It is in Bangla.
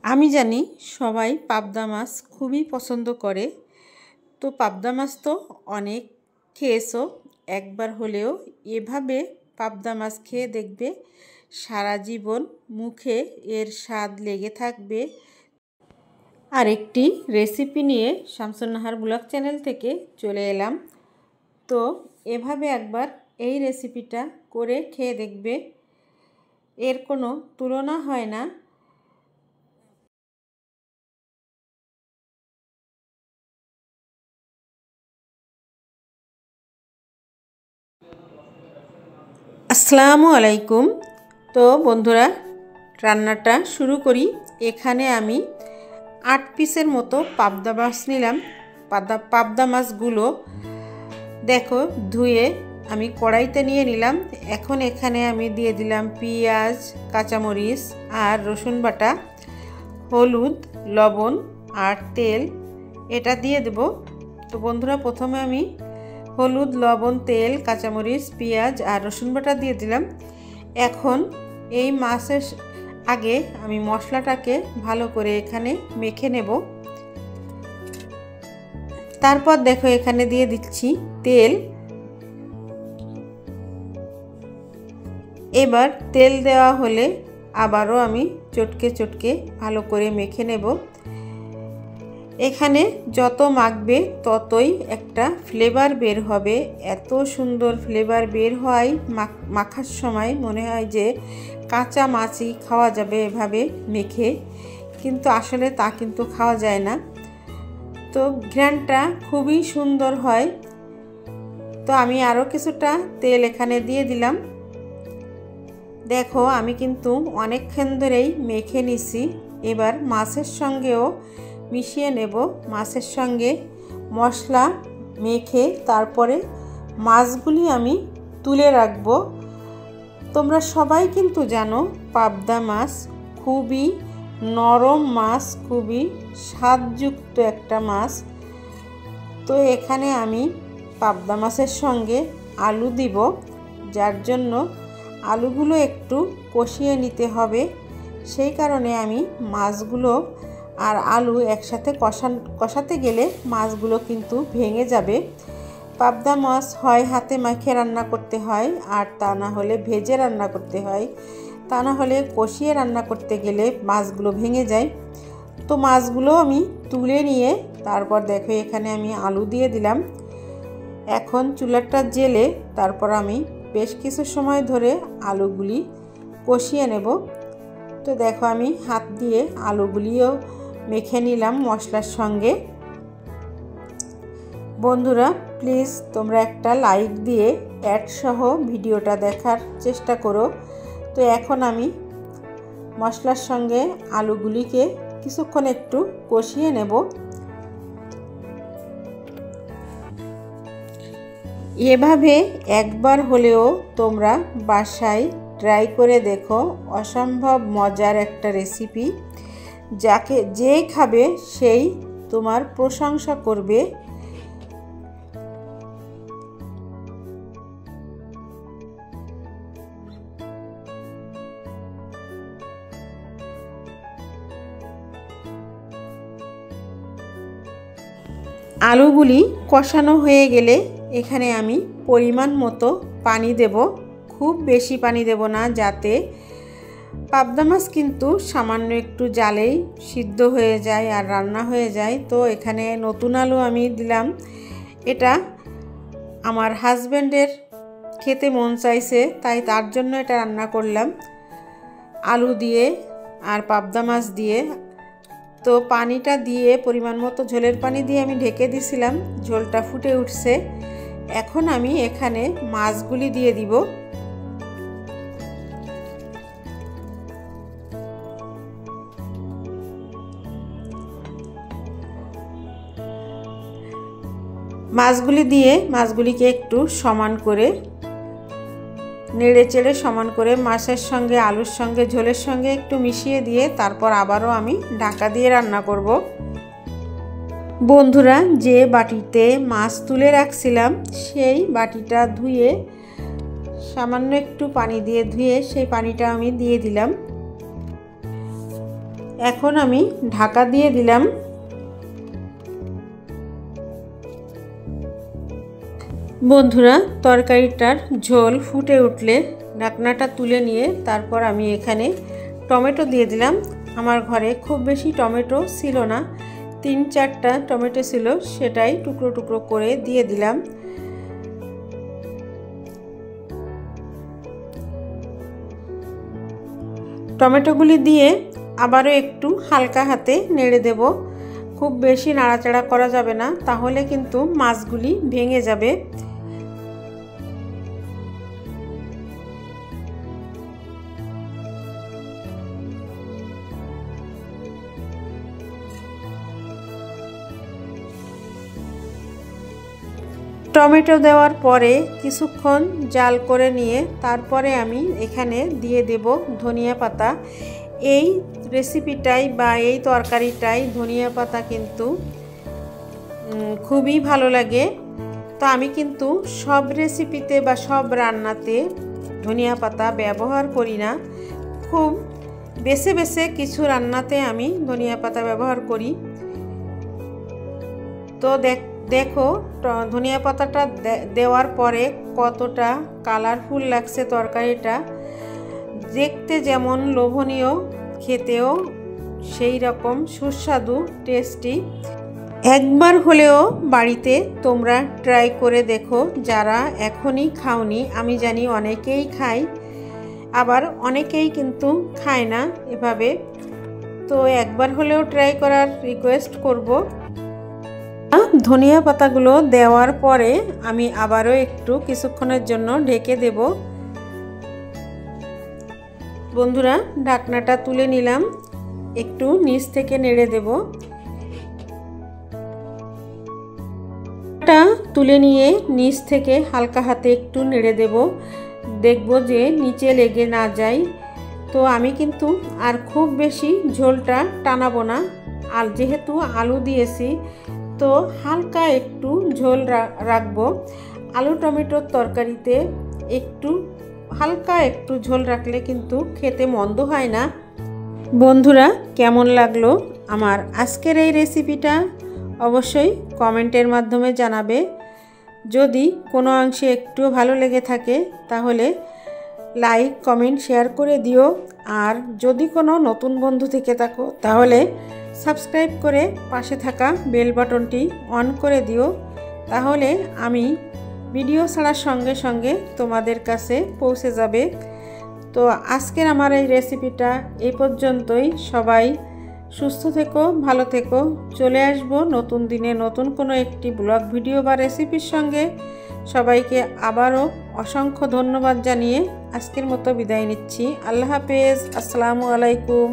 আমি জানি সবাই পাবদা মাছ খুবই পছন্দ করে। তো পাবদা মাছ তো অনেক খেয়েছো, একবার হলেও এভাবে পাবদা মাছ খেয়ে দেখবে, সারা জীবন মুখে এর স্বাদ লেগে থাকবে। আরেকটি রেসিপি নিয়ে শামসুন নাহার ব্লগ চ্যানেল থেকে চলে এলাম। তো এভাবে একবার এই রেসিপিটা করে খেয়ে দেখবে, এর কোনো তুলনা হয় না। আসসালামু আলাইকুম। তো বন্ধুরা, রান্নাটা শুরু করি। এখানে আমি 8 পিসের মতো পাবদা মাছ নিলাম। পাবদা মাছগুলো দেখো ধুয়ে আমি কড়াইতে নিয়ে নিলাম। এখন এখানে আমি দিয়ে দিলাম পেঁয়াজ, কাঁচামরিচ আর রসুন বাটা, হলুদ, লবণ আর তেল, এটা দিয়ে দেব। তো বন্ধুরা, প্রথমে আমি হলুদ, লবণ, তেল, কাঁচামরিচ, পেঁয়াজ আর রসুন বাটা দিয়ে দিলাম। এখন এই মাছের আগে আমি মশলাটাকে ভালো করে এখানে মেখে নেব। তারপর দেখো এখানে দিয়ে দিচ্ছি তেল। এবার তেল দেওয়া হলে আবারও আমি চটকে চটকে ভালো করে মেখে নেব। এখানে যত মাখবে ততই একটা ফ্লেভার বের হবে। এত সুন্দর ফ্লেভার বের হয়, মাখার সময় মনে হয় যে কাঁচা মাছই খাওয়া যাবে এভাবে মেখে, কিন্তু আসলে তা কিন্তু খাওয়া যায় না। তো ঘ্রাণটা খুবই সুন্দর হয়। তো আমি আরও কিছুটা তেল এখানে দিয়ে দিলাম। দেখো আমি কিন্তু অনেকক্ষণ ধরেই মেখে নিছি। এবার মাছের সঙ্গেও মিশিয়ে নেব। মাছের সঙ্গে মশলা মেখে তারপরে মাছগুলি আমি তুলে রাখব। তোমরা সবাই কিন্তু জানো পাবদা মাছ খুবই নরম মাছ, খুবই স্বাদযুক্ত একটা মাছ। তো এখানে আমি পাবদা মাছের সঙ্গে আলু দিব, যার জন্য আলুগুলো একটু কষিয়ে নিতে হবে। সেই কারণে আমি মাছগুলো আর আলু একসাথে কষাতে গেলে মাছগুলো কিন্তু ভেঙে যাবে। পাবদা মাছ হয় হাতে মাখিয়ে রান্না করতে হয়, আর তা না হলে ভেজে রান্না করতে হয়। তা না হলে কষিয়ে রান্না করতে গেলে মাছগুলো ভেঙে যায়। তো মাছগুলো আমি তুলে নিয়ে তারপর দেখো এখানে আমি আলু দিয়ে দিলাম। এখন চুলাটা জ্বেলে তারপর আমি বেশ কিছু সময় ধরে আলুগুলি কষিয়ে নেব। তো দেখো আমি হাত দিয়ে আলুগুলিও মেখে নিলাম মশলার সঙ্গে। বন্ধুরা, প্লিজ তোমরা একটা লাইক দিয়ে অ্যাড সহ ভিডিওটা দেখার চেষ্টা করো। তো এখন আমি মশলার সঙ্গে আলুগুলিকে কিছুক্ষণ একটু কষিয়ে নেব। এভাবে একবার হলেও তোমরা বাসায় ট্রাই করে দেখো, অসম্ভব মজার একটা রেসিপি। যে খাবে সেই তোমার প্রশংসা করবে। আলুগুলি কষানো হয়ে গেলে এখানে আমি পরিমাণ মতো পানি দেব। খুব বেশি পানি দেব না, যাতে পাবদা মাছ কিন্তু সামান্য একটু জালেই সিদ্ধ হয়ে যায় আর রান্না হয়ে যায়। তো এখানে নতুন আলু আমি দিলাম। এটা আমার হাজব্যান্ডের খেতে মন চাইছে, তাই তার জন্য এটা রান্না করলাম আলু দিয়ে আর পাবদা মাছ দিয়ে। তো পানিটা দিয়ে পরিমাণ মতো ঝোলের পানি দিয়ে আমি ঢেকে দিয়েছিলাম। ঝোলটা ফুটে উঠছে। এখন আমি এখানে মাছগুলি দিয়ে দিব। মাছগুলি দিয়ে মাছগুলিকে একটু সমান করে নেড়ে চেড়ে সমান করে মাছের সঙ্গে আলুর সঙ্গে ঝোলের সঙ্গে একটু মিশিয়ে দিয়ে তারপর আবারও আমি ঢাকা দিয়ে রান্না করব। বন্ধুরা, যে বাটিতে মাছ তুলে রাখছিলাম সেই বাটিটা ধুয়ে সামান্য একটু পানি দিয়ে ধুয়ে সেই পানিটা আমি দিয়ে দিলাম। এখন আমি ঢাকা দিয়ে দিলাম। বন্ধুরা, তরকারিটার ঝোল ফুটে উঠলে ঢাকনাটা তুলে নিয়ে তারপর আমি এখানে টমেটো দিয়ে দিলাম। আমার ঘরে খুব বেশি টমেটো ছিল না, 3-4টা টমেটো ছিল, সেটাই টুকরো টুকরো করে দিয়ে দিলাম। টমেটোগুলি দিয়ে আবারও একটু হালকা হাতে নেড়ে দেব। খুব বেশি নাড়াচাড়া করা যাবে না, তাহলে কিন্তু মাছগুলি ভেঙে যাবে। টমেটো দেওয়ার পরে কিছুক্ষণ জাল করে নিয়ে তারপরে আমি এখানে দিয়ে দেব ধনিয়া পাতা। এই রেসিপিটাই বা এই তরকারিটাই ধনিয়া পাতা কিন্তু খুবই ভালো লাগে। তো আমি কিন্তু সব রেসিপিতে বা সব রান্নাতে ধনিয়া পাতা ব্যবহার করি না, খুব বেছে বেছে কিছু রান্নাতে আমি ধনিয়া পাতা ব্যবহার করি। তো দেখো ধনিয়া পাতাটা দেওয়ার পরে কতটা কালারফুল লাগছে তরকারিটা, দেখতে যেমন লোভনীয়, খেতেও সেই রকম সুস্বাদু টেস্টি। একবার হলেও বাড়িতে তোমরা ট্রাই করে দেখো, যারা এখনই খাওনি। আমি জানি অনেকেই খায়, আবার অনেকেই কিন্তু খায় না এভাবে। তো একবার হলেও ট্রাই করার রিকোয়েস্ট করব। ধনিয়া পাতাগুলো দেওয়ার পরে আমি আবারও একটু কিছুক্ষণের জন্য ঢেকে দেব। বন্ধুরা, ঢাকনাটা তুলে নিলাম, একটু নিচ থেকে নেড়ে দেব। তুলে নিয়ে নিচ থেকে হালকা হাতে একটু নেড়ে দেব, দেখব যে নিচে লেগে না যায়। তো আমি কিন্তু আর খুব বেশি ঝোলটা টানাবো না, আর যেহেতু আলু দিয়েছি তো হালকা একটু ঝোল রাখবো। আলু টমেটোর তরকারিতে একটু হালকা একটু ঝোল রাখলে কিন্তু খেতে মন্দ হয় না। বন্ধুরা, কেমন লাগলো আমার আজকের এই রেসিপিটা অবশ্যই কমেন্টের মাধ্যমে জানাবে। যদি কোনো অংশে একটু ভালো লেগে থাকে তাহলে লাইক কমেন্ট শেয়ার করে দিও। আর যদি কোনো নতুন বন্ধু থেকে থাকো তাহলে সাবস্ক্রাইব করে পাশে থাকা বেল বাটনটি অন করে দিও, তাহলে আমি ভিডিও ছাড়ার সঙ্গে সঙ্গে তোমাদের কাছে পৌঁছে যাবে। তো আজকের আমার এই রেসিপিটা এই পর্যন্তই। সবাই সুস্থ থেকো, ভালো থেকো। চলে আসবো নতুন দিনে নতুন কোনো একটি ব্লগ ভিডিও বা রেসিপির সঙ্গে। সবাইকে আবারও অসংখ্য ধন্যবাদ জানিয়ে আজকের মতো বিদায় নিচ্ছি। আল্লাহ হাফেজ, আসসালামু আলাইকুম।